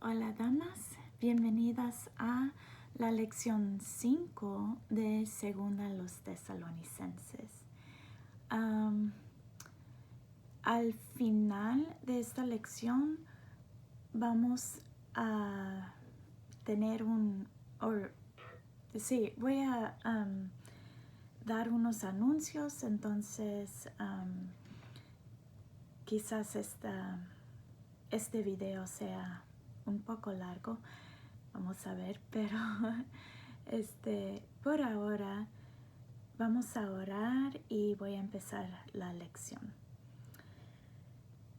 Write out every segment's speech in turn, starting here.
Hola damas, bienvenidas a la lección 5 de Segunda a los Tesalonicenses. Al final de esta lección vamos a tener voy a dar unos anuncios, entonces quizás este video sea un poco largo, vamos a ver, pero por ahora vamos a orar y voy a empezar la lección.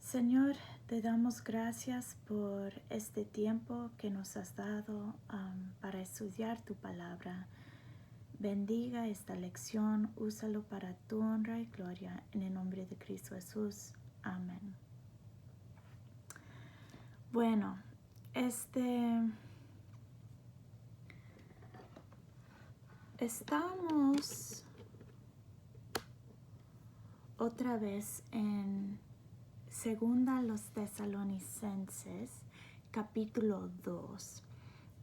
Señor, te damos gracias por este tiempo que nos has dado para estudiar tu palabra. Bendiga esta lección, úsalo para tu honra y gloria, en el nombre de Cristo Jesús. Amén. Bueno, estamos otra vez en Segunda a los Tesalonicenses, capítulo 2.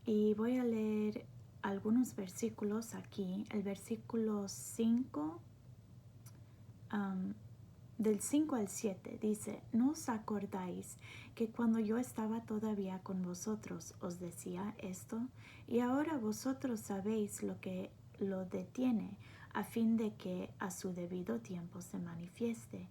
Y voy a leer algunos versículos aquí. El versículo 5, del 5 al 7, dice: ¿No os acordáis que cuando yo estaba todavía con vosotros os decía esto? Y ahora vosotros sabéis lo que lo detiene, a fin de que a su debido tiempo se manifieste,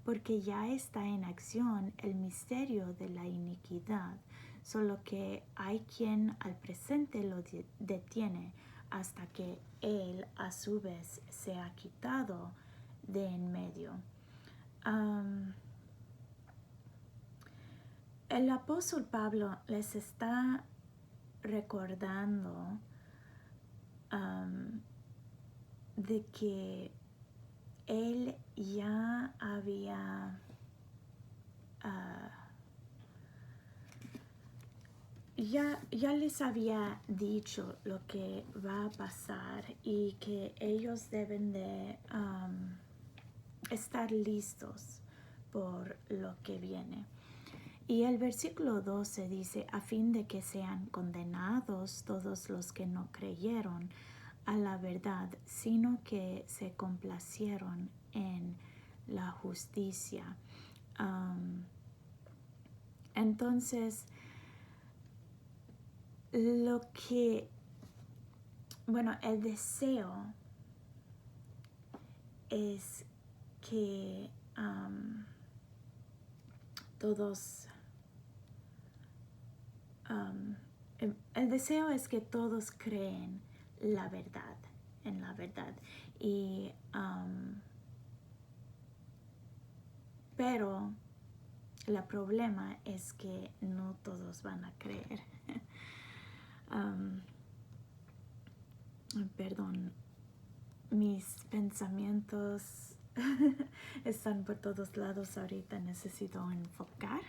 porque ya está en acción el misterio de la iniquidad, solo que hay quien al presente lo detiene hasta que él a su vez sea quitado de en medio. El apóstol Pablo les está recordando de que él ya había ya les había dicho lo que va a pasar y que ellos deben de estar listos por lo que viene. Y el versículo 12 dice: a fin de que sean condenados todos los que no creyeron a la verdad, sino que se complacieron en la justicia. Entonces, el deseo es que el deseo es que todos creen en la verdad. Y pero el problema es que no todos van a creer. Perdón, mis pensamientos están por todos lados ahorita. Necesito enfocar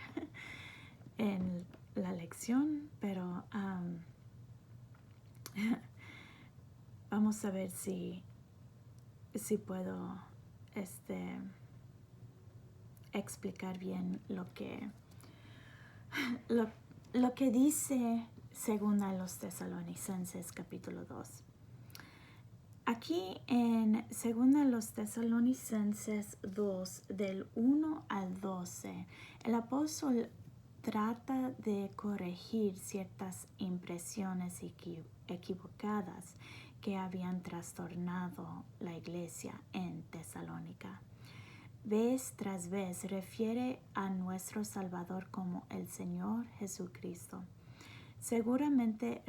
en la lección, pero vamos a ver si puedo explicar bien lo que dice segunda a los Tesalonicenses capítulo 2. Aquí en segunda a los Tesalonicenses 2 del 1 al 12, el apóstol trata de corregir ciertas impresiones equivocadas que habían trastornado la iglesia en Tesalónica. Vez tras vez refiere a nuestro Salvador como el Señor Jesucristo. Seguramente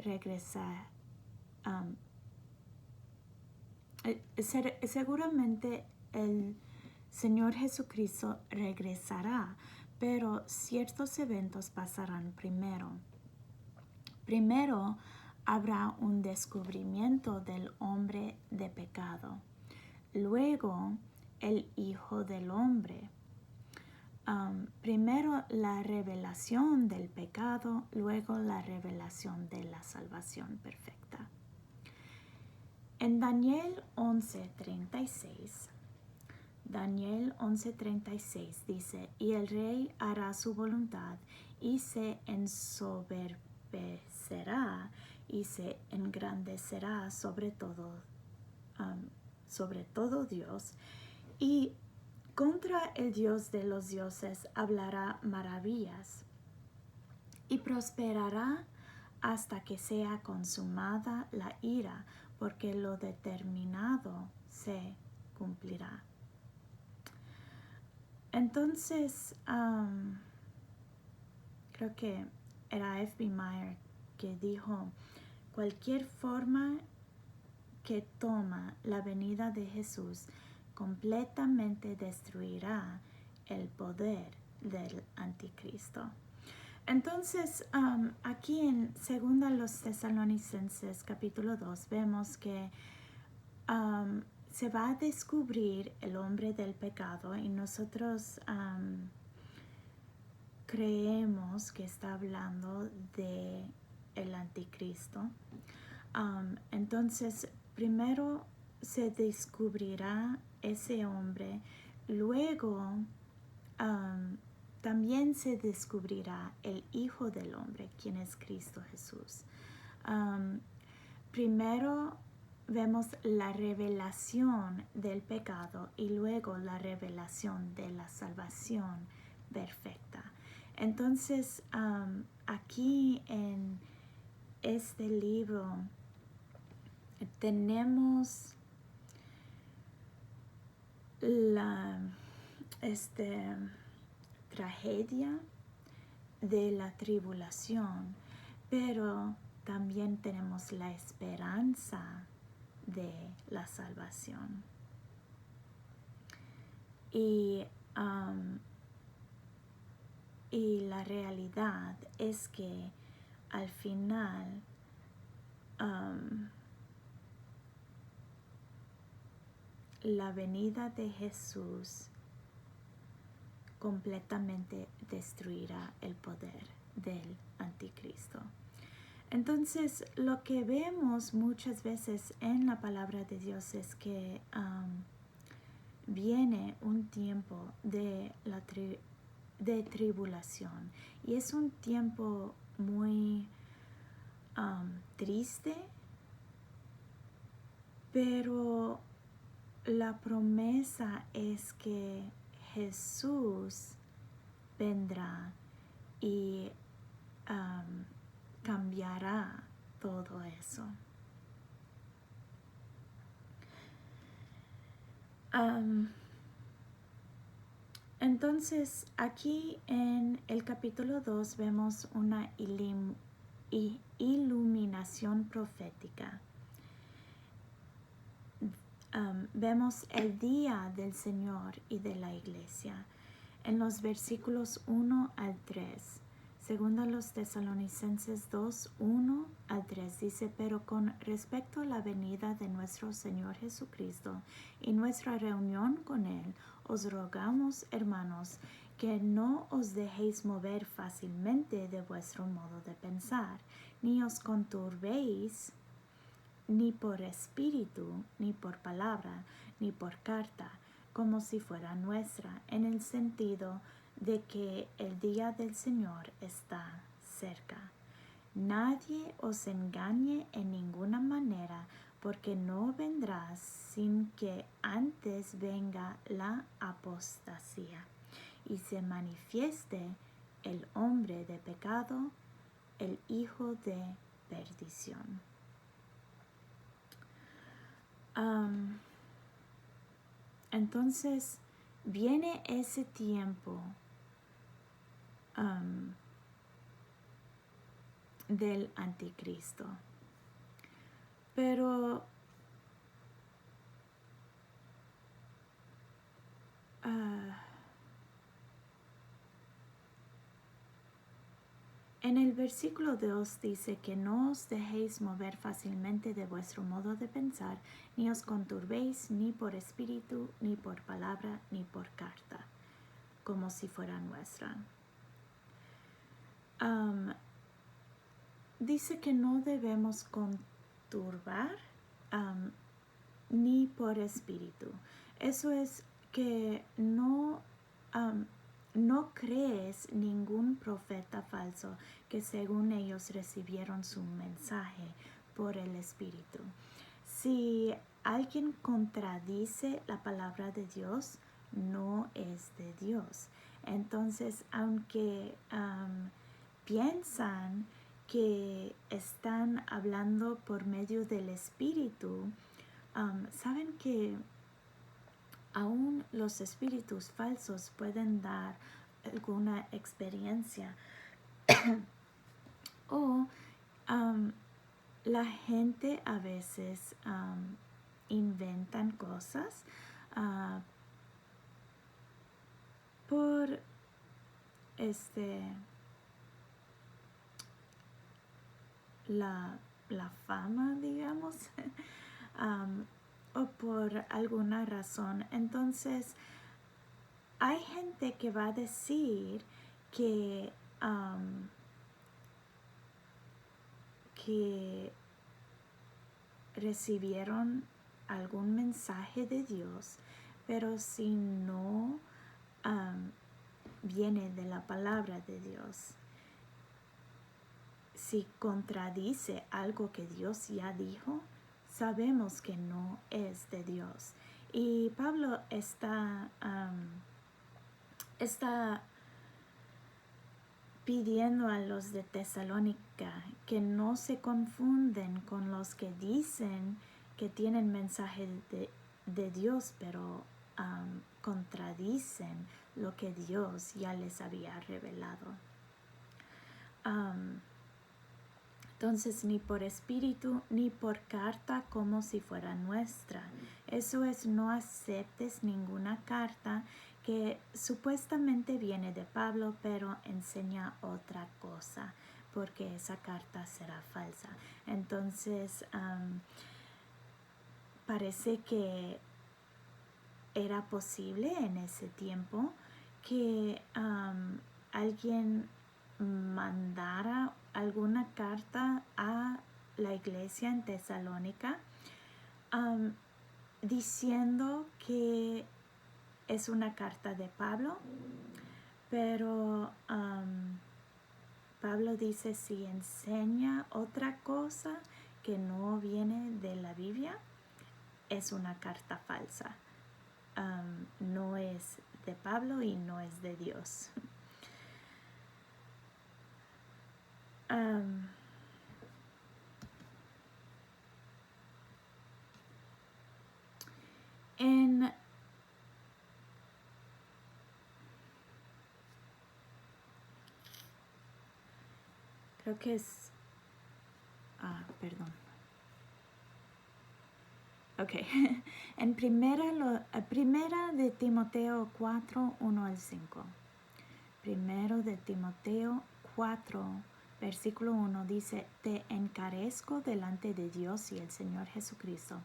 seguramente el Señor Jesucristo regresará, pero ciertos eventos pasarán primero. Primero habrá un descubrimiento del hombre de pecado. Luego el Hijo del Hombre. Primero la revelación del pecado, luego la revelación de la salvación perfecta. En Daniel 11:36 Daniel 11:36 dice, y el rey hará su voluntad y se ensoberbecerá y se engrandecerá sobre todo Dios, y contra el Dios de los dioses hablará maravillas y prosperará hasta que sea consumada la ira, porque lo determinado se cumplirá. Entonces, creo que era F.B. Meyer que dijo, cualquier forma que toma la venida de Jesús completamente destruirá el poder del anticristo. Entonces, aquí en 2 Tesalonicenses capítulo 2 vemos que se va a descubrir el hombre del pecado y nosotros creemos que está hablando de el anticristo. Entonces, primero se descubrirá ese hombre, luego también se descubrirá el Hijo del Hombre, quien es Cristo Jesús. Primero vemos la revelación del pecado y luego la revelación de la salvación perfecta. Entonces, aquí en este libro tenemos la tragedia de la tribulación, pero también tenemos la esperanza de la salvación. Y la realidad es que al final la venida de Jesús completamente destruirá el poder del anticristo. Entonces, lo que vemos muchas veces en la palabra de Dios es que viene un tiempo de tribulación, y es un tiempo muy triste, pero la promesa es que Jesús vendrá y cambiará todo eso. Entonces, aquí en el capítulo 2 vemos una iluminación profética. Vemos el día del Señor y de la iglesia. En los versículos 1 al 3, segundo a los Tesalonicenses 2, 1 al 3, dice, pero con respecto a la venida de nuestro Señor Jesucristo y nuestra reunión con Él, os rogamos, hermanos, que no os dejéis mover fácilmente de vuestro modo de pensar, ni os conturbéis ni por espíritu, ni por palabra, ni por carta, como si fuera nuestra, en el sentido de que el día del Señor está cerca. Nadie os engañe en ninguna manera, porque no vendrá sin que antes venga la apostasía y se manifieste el hombre de pecado, el hijo de perdición. Entonces viene ese tiempo del anticristo, pero en el versículo 2 dice que no os dejéis mover fácilmente de vuestro modo de pensar, ni os conturbéis ni por espíritu, ni por palabra, ni por carta, como si fuera nuestra. Dice que no debemos conturbar ni por espíritu. Eso es que no crees ningún profeta falso que según ellos recibieron su mensaje por el Espíritu. Si alguien contradice la palabra de Dios, no es de Dios. Entonces, aunque piensan que están hablando por medio del Espíritu, saben que aún los espíritus falsos pueden dar alguna experiencia o la gente a veces inventan cosas por la fama, digamos, o por alguna razón. Entonces, hay gente que va a decir que recibieron algún mensaje de Dios, pero si no viene de la palabra de Dios, si contradice algo que Dios ya dijo, sabemos que no es de Dios. Y Pablo está pidiendo a los de Tesalónica que no se confunden con los que dicen que tienen mensaje de Dios, pero contradicen lo que Dios ya les había revelado. Entonces, ni por espíritu, ni por carta como si fuera nuestra. Eso es, no aceptes ninguna carta que supuestamente viene de Pablo, pero enseña otra cosa, porque esa carta será falsa. Entonces, parece que era posible en ese tiempo que alguien mandara alguna carta a la iglesia en Tesalónica diciendo que es una carta de Pablo, pero Pablo dice, si enseña otra cosa que no viene de la Biblia, es una carta falsa. No es de Pablo y no es de Dios. Creo que es perdón. Ok. En primera de Timoteo 4, 1 al 5. Primero de Timoteo 4, versículo 1 dice, te encarezco delante de Dios y el Señor Jesucristo,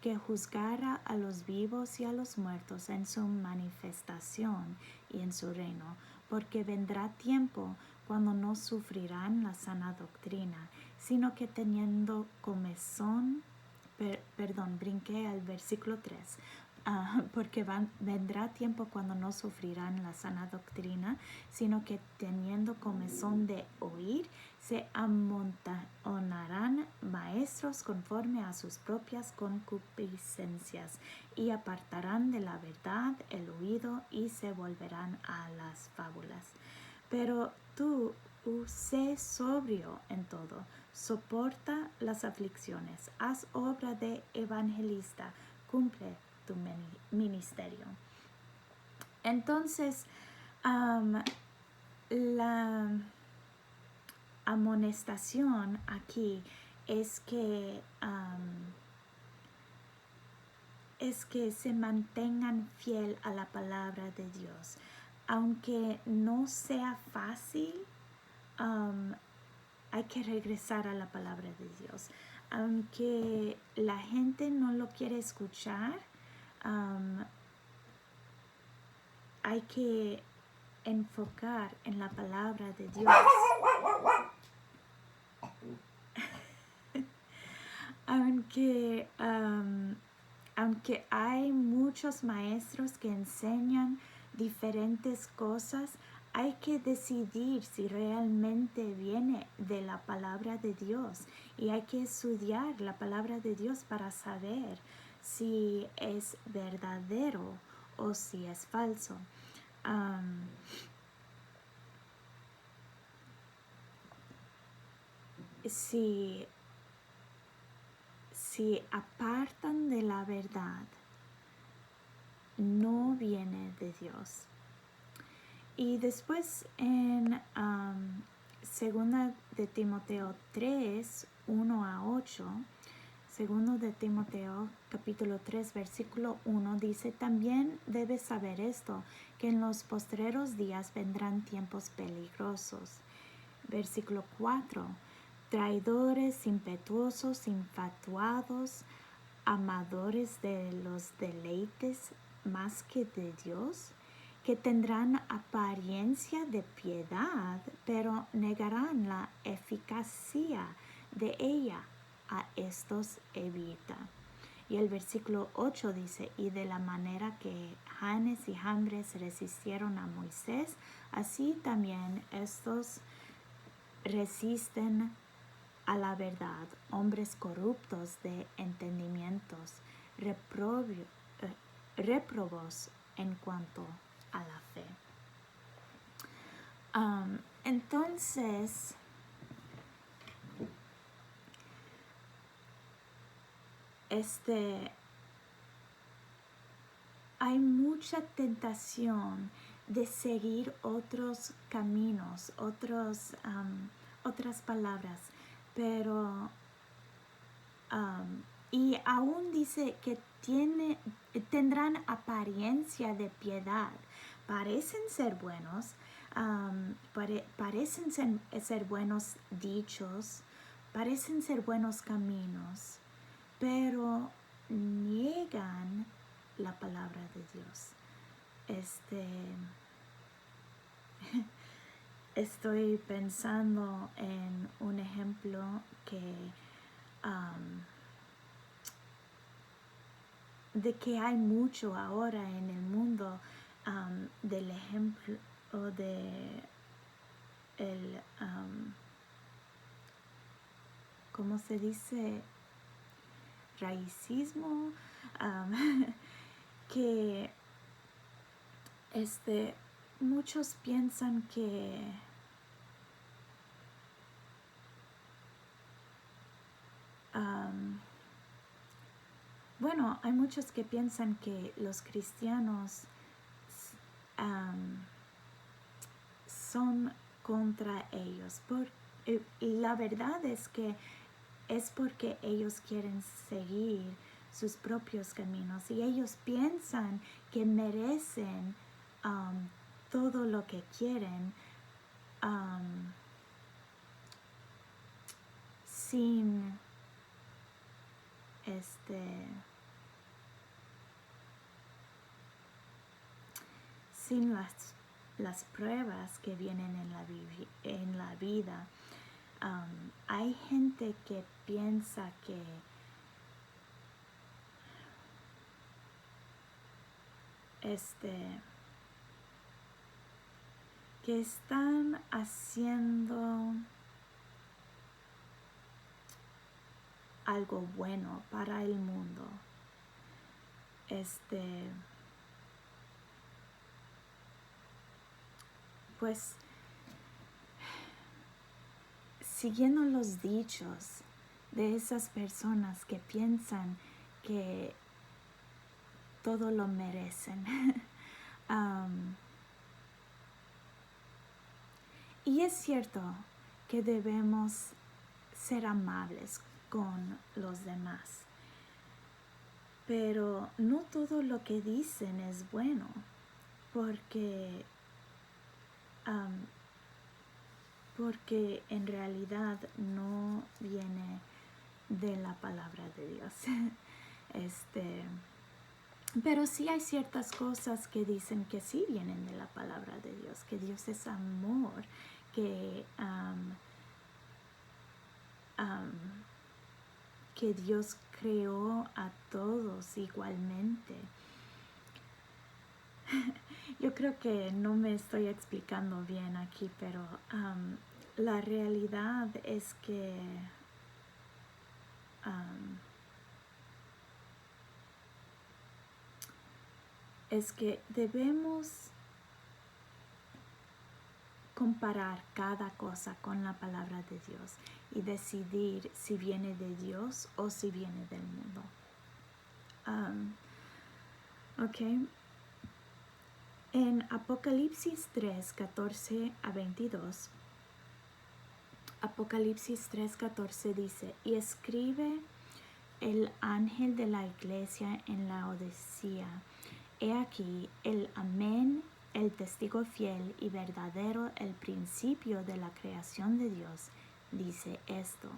que juzgará a los vivos y a los muertos en su manifestación y en su reino, porque vendrá tiempo cuando no sufrirán la sana doctrina, sino que teniendo comezón, brinqué al versículo 3, porque vendrá tiempo cuando no sufrirán la sana doctrina, sino que teniendo comezón de oír, se amontonarán maestros conforme a sus propias concupiscencias y apartarán de la verdad el oído y se volverán a las fábulas. Pero tú sé sobrio en todo, soporta las aflicciones, haz obra de evangelista, cumple tu ministerio. Entonces, la amonestación aquí es que se mantengan fiel a la palabra de Dios. Aunque no sea fácil, hay que regresar a la palabra de Dios. Aunque la gente no lo quiere escuchar, hay que enfocar en la palabra de Dios. aunque hay muchos maestros que enseñan diferentes cosas, hay que decidir si realmente viene de la palabra de Dios y hay que estudiar la palabra de Dios para saber si es verdadero o si es falso. Si apartan de la verdad, no viene de Dios. Y después en segunda de Timoteo 3, 1 a 8, segundo de Timoteo capítulo 3 versículo 1 dice: también debes saber esto, que en los postreros días vendrán tiempos peligrosos. Versículo 4: traidores, impetuosos, infatuados, amadores de los deleites más que de Dios, que tendrán apariencia de piedad, pero negarán la eficacia de ella. A estos evita. Y el versículo 8 dice: y de la manera que Janes y Jambres resistieron a Moisés, así también estos resisten a la verdad, hombres corruptos de entendimientos, réprobos en cuanto a la fe. Entonces, hay mucha tentación de seguir otros caminos, otras palabras, pero y aún dice que tendrán apariencia de piedad, parecen ser buenos, parecen ser buenos dichos, parecen ser buenos caminos, pero niegan la palabra de Dios. Estoy pensando en un ejemplo de que hay mucho ahora en el mundo, del ejemplo de el ¿cómo se dice? Raícismo, que muchos piensan que bueno, hay muchos que piensan que los cristianos son contra ellos. Y la verdad es que es porque ellos quieren seguir sus propios caminos y ellos piensan que merecen todo lo que quieren sin sin las pruebas que vienen en la vida. Hay gente que piensa que están haciendo algo bueno para el mundo. Pues siguiendo los dichos de esas personas que piensan que todo lo merecen. Y es cierto que debemos ser amables con los demás, pero no todo lo que dicen es bueno, porque en realidad no viene de la palabra de Dios. Pero sí hay ciertas cosas que dicen que sí vienen de la palabra de Dios, que Dios es amor, que Dios creó a todos igualmente. Yo creo que no me estoy explicando bien aquí, pero la realidad es que debemos comparar cada cosa con la palabra de Dios y decidir si viene de Dios o si viene del mundo. Ok. En Apocalipsis 3, 14 a 22, Apocalipsis 3, 14 dice, y escribe el ángel de la iglesia en la Odisea. He aquí el Amén, el testigo fiel y verdadero, el principio de la creación de Dios, dice esto.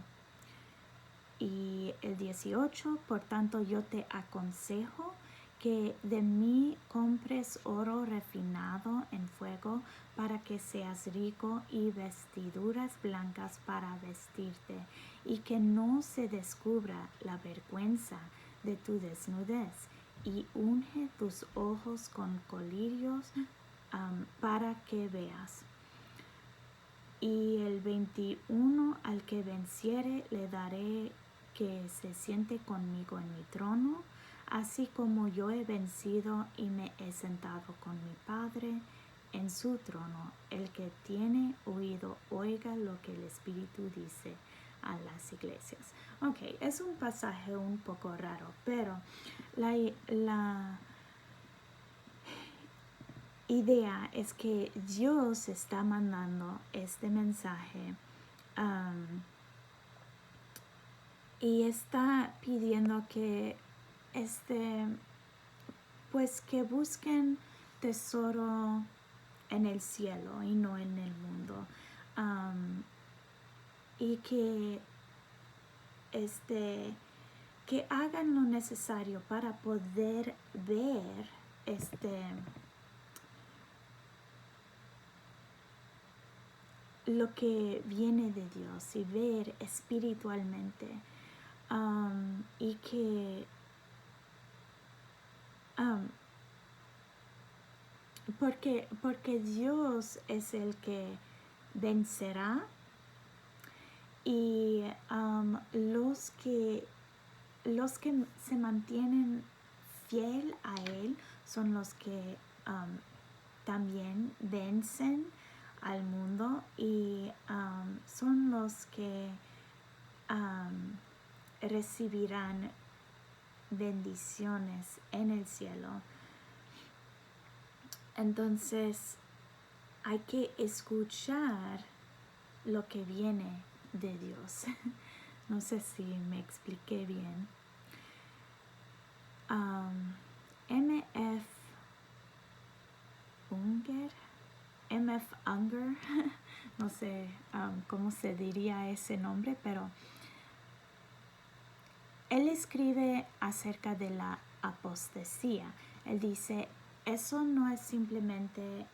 Y el 18, por tanto yo te aconsejo que de mí compres oro refinado en fuego para que seas rico y vestiduras blancas para vestirte y que no se descubra la vergüenza de tu desnudez y unge tus ojos con colirios para que veas. Y el 21, al que venciere le daré que se siente conmigo en mi trono, así como yo he vencido y me he sentado con mi Padre en su trono. El que tiene oído, oiga lo que el Espíritu dice a las iglesias. Ok, es un pasaje un poco raro, pero la idea es que Dios está mandando este mensaje y está pidiendo que pues que busquen tesoro en el cielo y no en el mundo, y que que hagan lo necesario para poder ver lo que viene de Dios y ver espiritualmente, y que porque Dios es el que vencerá y los que se mantienen fiel a Él son los que también vencen al mundo y son los que recibirán bendiciones en el cielo. Entonces hay que escuchar lo que viene de Dios. No sé si me expliqué bien. M.F. Unger, no sé cómo se diría ese nombre, pero él escribe acerca de la apostasía. Él dice, eso no es simplemente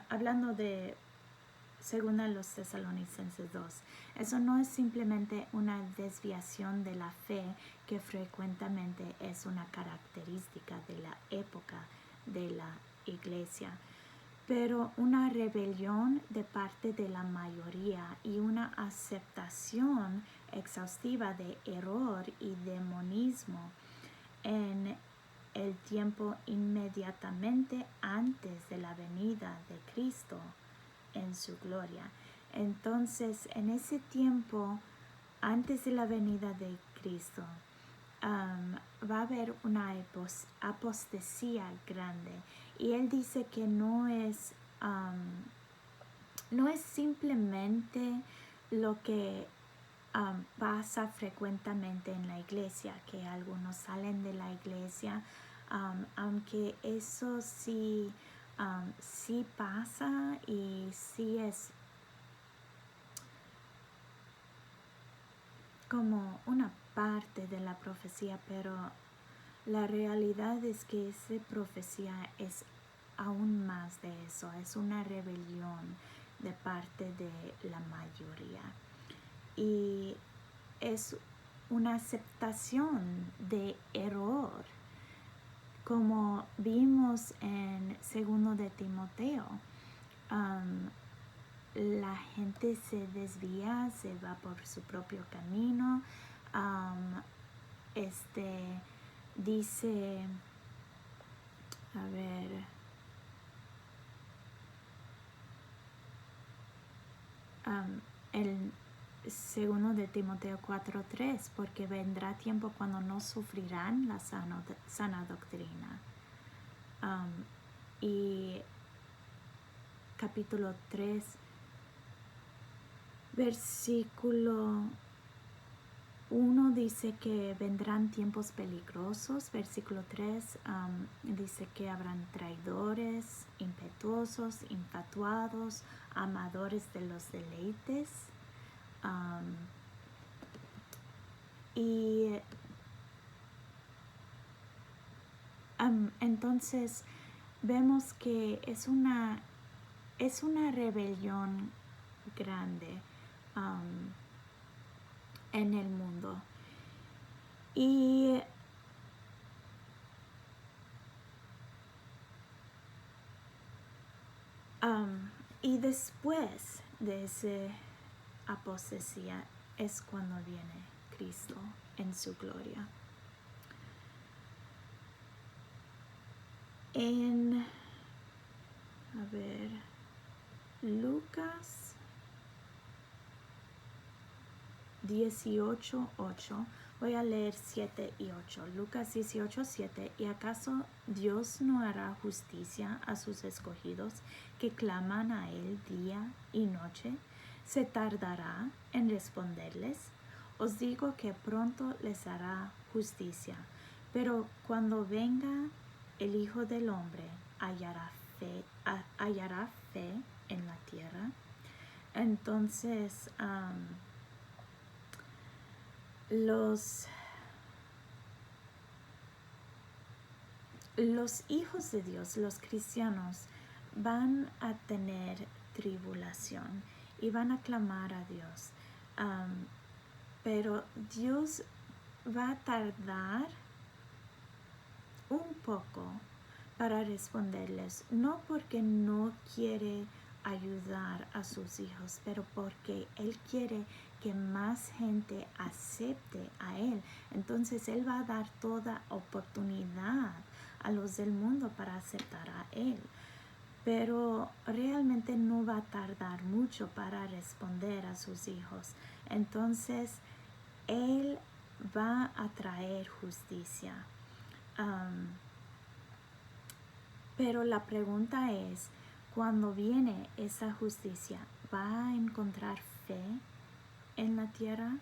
hablando de según a los Tesalonicenses 2, eso no es simplemente una desviación de la fe que frecuentemente es una característica de la época de la iglesia, pero una rebelión de parte de la mayoría y una aceptación exhaustiva de error y demonismo en el tiempo inmediatamente antes de la venida de Cristo en su gloria. Entonces, en ese tiempo, antes de la venida de Cristo, va a haber una apostasía grande. Y él dice que no es simplemente lo que pasa frecuentemente en la iglesia, que algunos salen de la iglesia, aunque eso sí pasa y sí es como una parte de la profecía, pero la realidad es que esa profecía es aún más de eso, es una rebelión de parte de la mayoría. Y es una aceptación de error, como vimos en 2 de Timoteo. La gente se desvía, se va por su propio camino. Dice, a ver, el 2 de Timoteo 4:3, porque vendrá tiempo cuando no sufrirán la sana doctrina. Y capítulo 3, versículo 1 dice que vendrán tiempos peligrosos. Versículo 3 dice que habrán traidores, impetuosos, infatuados, amadores de los deleites. Entonces vemos que es una rebelión grande en el mundo. Y después de esa apostasía es cuando viene Cristo en su gloria. En, Lucas 18:8, voy a leer 7 y 8. Lucas 18:7, ¿y acaso Dios no hará justicia a sus escogidos que claman a Él día y noche? ¿Se tardará en responderles? Os digo que pronto les hará justicia. Pero cuando venga el Hijo del Hombre, ¿hallará fe en la tierra? Entonces, los hijos de Dios, los cristianos, van a tener tribulación y van a clamar a Dios. Pero Dios va a tardar un poco para responderles, no porque no quiere ayudar a sus hijos, pero porque Él quiere que más gente acepte a Él. Entonces Él va a dar toda oportunidad a los del mundo para aceptar a Él. Pero realmente no va a tardar mucho para responder a sus hijos. Entonces Él va a traer justicia. Pero la pregunta es, cuando viene esa justicia, ¿va a encontrar fe en la tierra?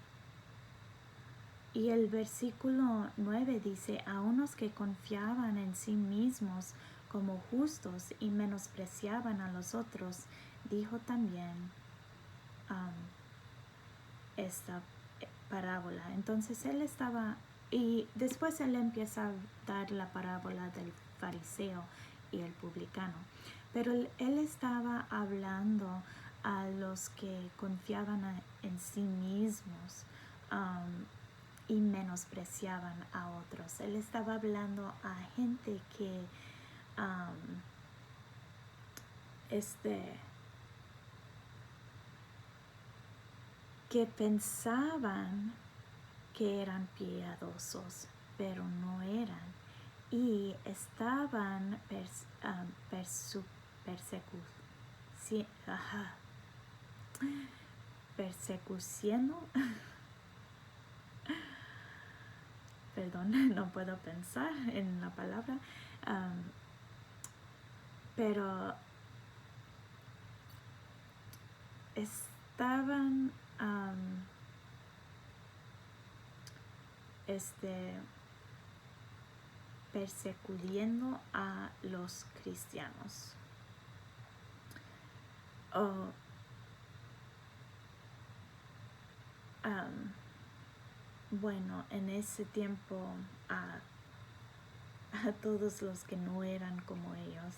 Y el versículo 9 dice, a unos que confiaban en sí mismos como justos y menospreciaban a los otros, dijo también esta parábola. Entonces él estaba, y después él empieza a dar la parábola del fariseo y el publicano. Pero él estaba hablando a los que confiaban en sí mismos y menospreciaban a otros. Él estaba hablando a gente que que pensaban que eran piadosos, pero no eran. Y estaban persecuciendo. Perdón, no puedo pensar en la palabra. Pero estaban persecutiendo a los cristianos. Bueno, en ese tiempo a todos los que no eran como ellos.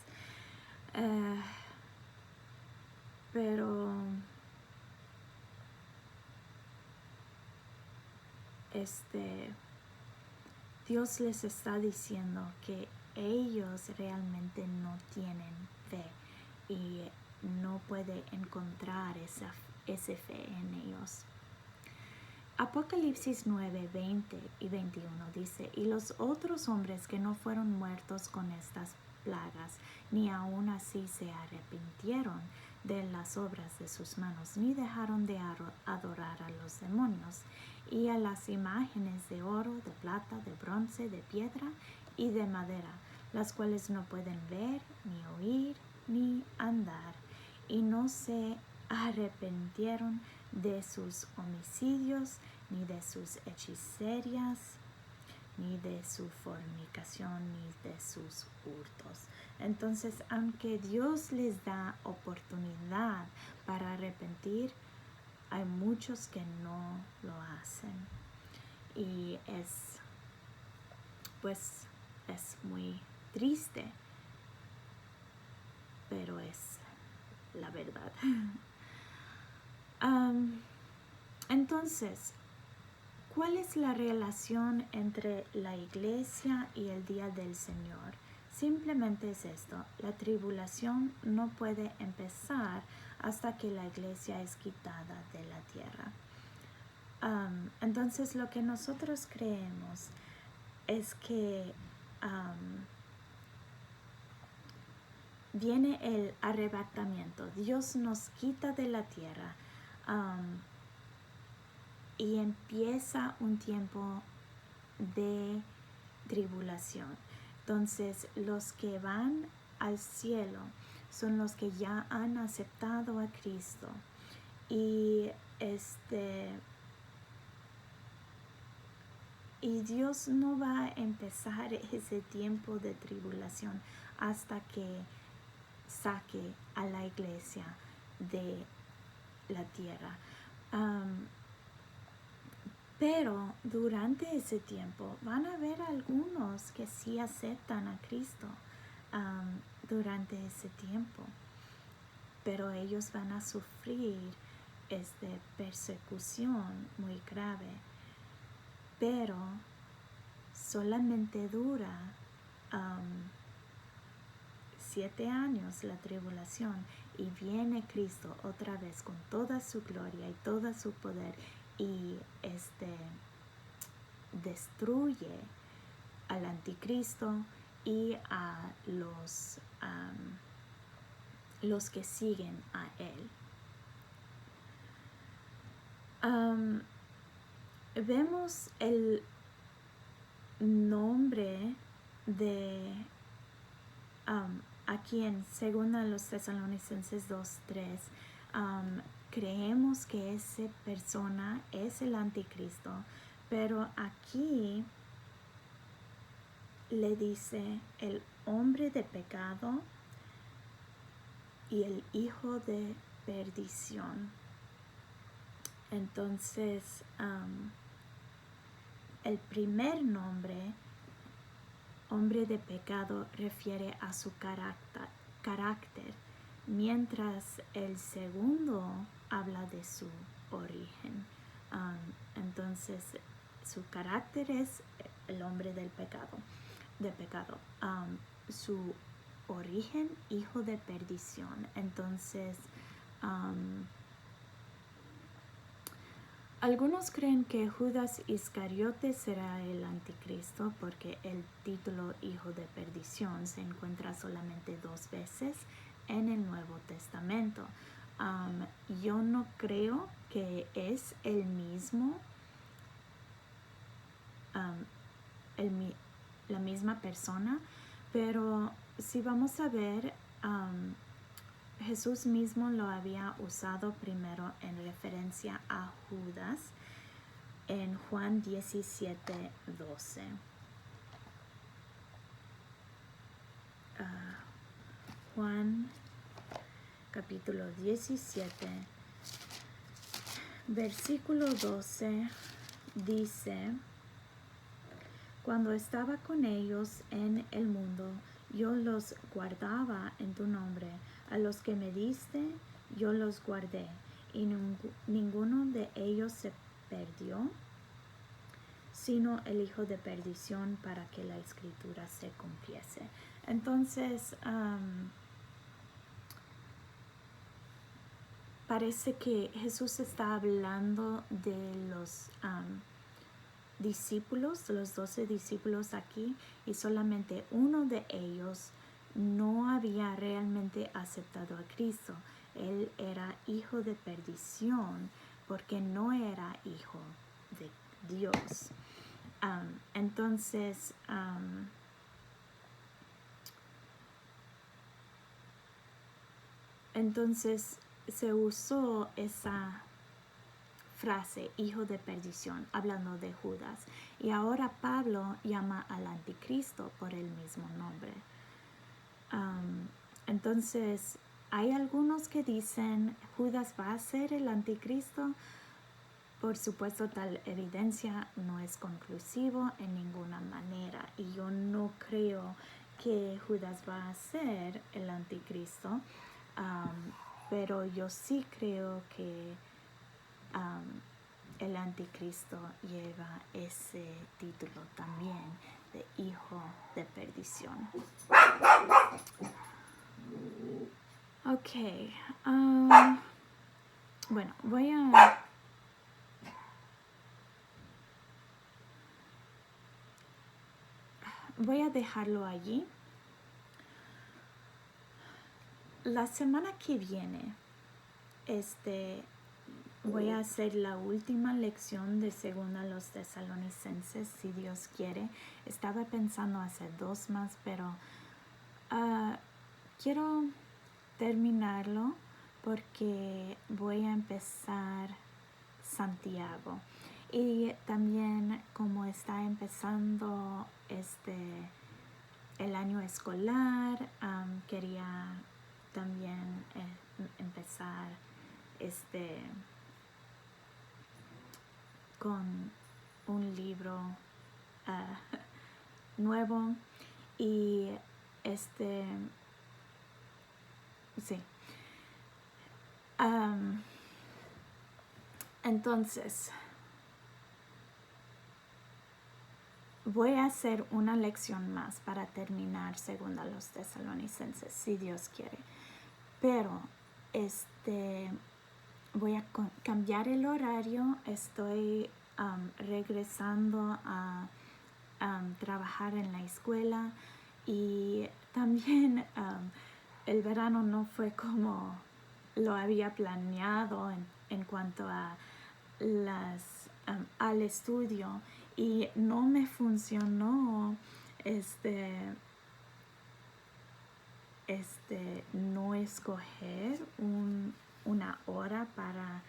Pero Dios les está diciendo que ellos realmente no tienen fe y no puede encontrar esa fe en ellos. Apocalipsis 9, 20 y 21 dice, y los otros hombres que no fueron muertos con estas plagas, ni aun así se arrepintieron de las obras de sus manos, ni dejaron de adorar a los demonios y a las imágenes de oro, de plata, de bronce, de piedra y de madera, las cuales no pueden ver, ni oír, ni andar, y no se arrepintieron de sus homicidios, ni de sus hechicerías, ni de su fornicación, ni de sus hurtos. Entonces, aunque Dios les da oportunidad para arrepentir, hay muchos que no lo hacen. Y es muy triste, pero es la verdad. Entonces, ¿cuál es la relación entre la iglesia y el día del Señor? Simplemente es esto: la tribulación no puede empezar hasta que la iglesia es quitada de la tierra. Entonces, lo que nosotros creemos es que viene el arrebatamiento. Dios nos quita de la tierra y empieza un tiempo de tribulación. Entonces, los que van al cielo son los que ya han aceptado a Cristo. Y Dios no va a empezar ese tiempo de tribulación hasta que saque a la iglesia de la tierra. Pero durante ese tiempo van a haber algunos que sí aceptan a Cristo durante ese tiempo. Pero ellos van a sufrir persecución muy grave. Pero solamente dura 7 años la tribulación, y viene Cristo otra vez con toda su gloria y todo su poder y destruye al anticristo y a los que siguen a él. Vemos el nombre de aquí en 2 Tesalonicenses 2:3, creemos que esa persona es el anticristo, pero aquí le dice el hombre de pecado y el hijo de perdición. Entonces, el primer nombre, hombre de pecado, refiere a su carácter, mientras el segundo habla de su origen. Entonces, su carácter es el hombre de pecado. Su origen, hijo de perdición. Entonces, algunos creen que Judas Iscariote será el anticristo porque el título hijo de perdición se encuentra solamente 2 veces en el Nuevo Testamento. Yo no creo que es el mismo, la misma persona, pero si vamos a ver, Jesús mismo lo había usado primero en referencia a Judas en Juan 17:12. Juan capítulo 17, versículo 12 dice: cuando estaba con ellos en el mundo, yo los guardaba en tu nombre. A los que me diste, yo los guardé, y ninguno de ellos se perdió, sino el hijo de perdición para que la escritura se cumpliese. Entonces, parece que Jesús está hablando de los discípulos, los 12 discípulos aquí, y solamente uno de ellos no había realmente aceptado a Cristo. Él era hijo de perdición porque no era hijo de Dios. Entonces, se usó esa frase, hijo de perdición, hablando de Judas. Y ahora Pablo llama al anticristo por el mismo nombre. Entonces, hay algunos que dicen Judas va a ser el anticristo. Por supuesto, tal evidencia no es conclusivo en ninguna manera. Y yo no creo que Judas va a ser el anticristo. Pero yo sí creo que el anticristo lleva ese título también de hijo de perdición. Ok. Bueno, voy a dejarlo allí. La semana que viene, voy a hacer la última lección de según a los Tesalonicenses, si Dios quiere. Estaba pensando hacer 2 más, pero quiero terminarlo porque voy a empezar Santiago. Y también como está empezando el año escolar, quería también empezar con un libro nuevo y sí. Entonces, voy a hacer una lección más para terminar según a los Tesalonicenses, si Dios quiere. Pero, voy a cambiar el horario. Estoy regresando a trabajar en la escuela y también el verano no fue como lo había planeado en cuanto a al estudio, y no me funcionó no escoger una hora para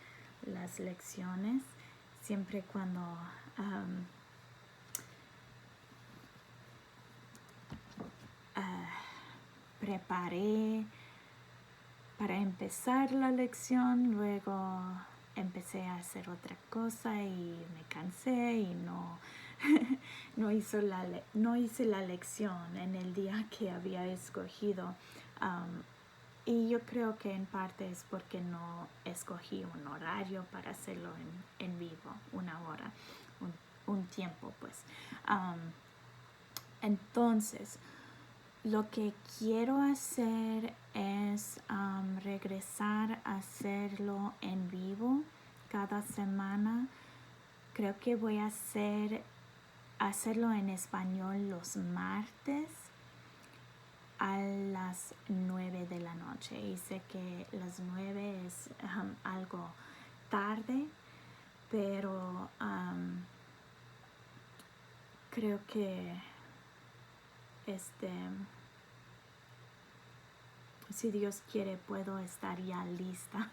las lecciones, siempre cuando preparé para empezar la lección, luego empecé a hacer otra cosa y me cansé y no hice la lección en el día que había escogido. Y yo creo que en parte es porque no escogí un horario para hacerlo en vivo, una hora, un tiempo, pues. Entonces, lo que quiero hacer es regresar a hacerlo en vivo cada semana. Creo que voy a hacerlo en español los martes a las 9 de la noche. Y sé que las 9 es algo tarde, pero creo que si Dios quiere puedo estar ya lista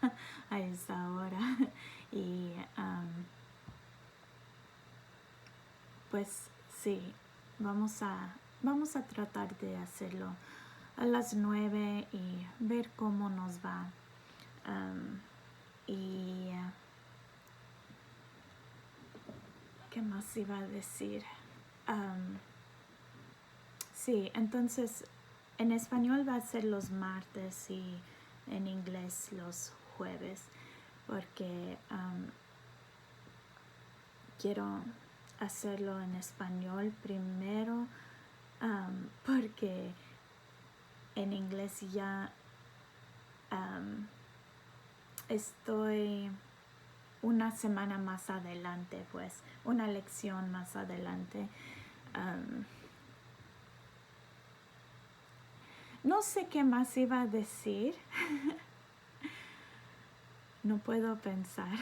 a esa hora. Y pues sí, vamos a tratar de hacerlo a las 9 y ver cómo nos va. Y ¿qué más iba a decir? Sí, entonces en español va a ser los martes y en inglés los jueves, porque quiero hacerlo en español primero, porque en inglés ya estoy una semana más adelante, pues una lección más adelante. No sé qué más iba a decir. No puedo pensar.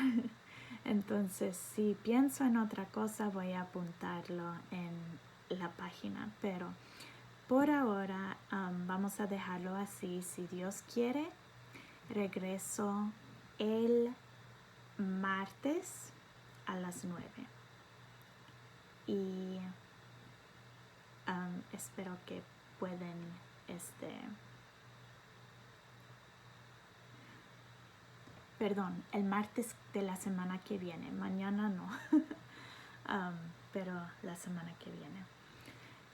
Entonces, si pienso en otra cosa, voy a apuntarlo en la página. Pero por ahora vamos a dejarlo así. Si Dios quiere, regreso el martes a las 9. Y espero que pueden perdón, el martes de la semana que viene. Mañana no. Pero la semana que viene.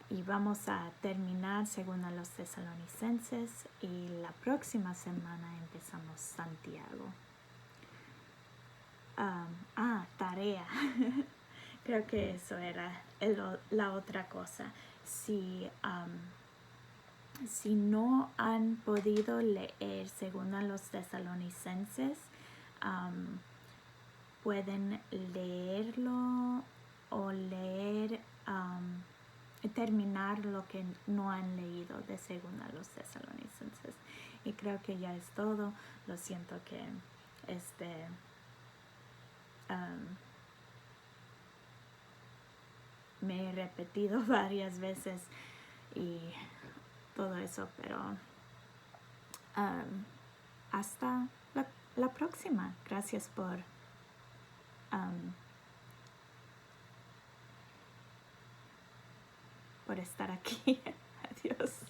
Y vamos a terminar según a los Tesalonicenses y la próxima semana empezamos Santiago. Tarea. Creo que eso era la otra cosa. Si no han podido leer según a los Tesalonicenses, pueden leerlo o terminar lo que no han leído de según a los Tesalonicenses. Y creo que ya es todo. Lo siento que me he repetido varias veces y todo eso, pero hasta la próxima. Gracias por estar aquí. Adiós.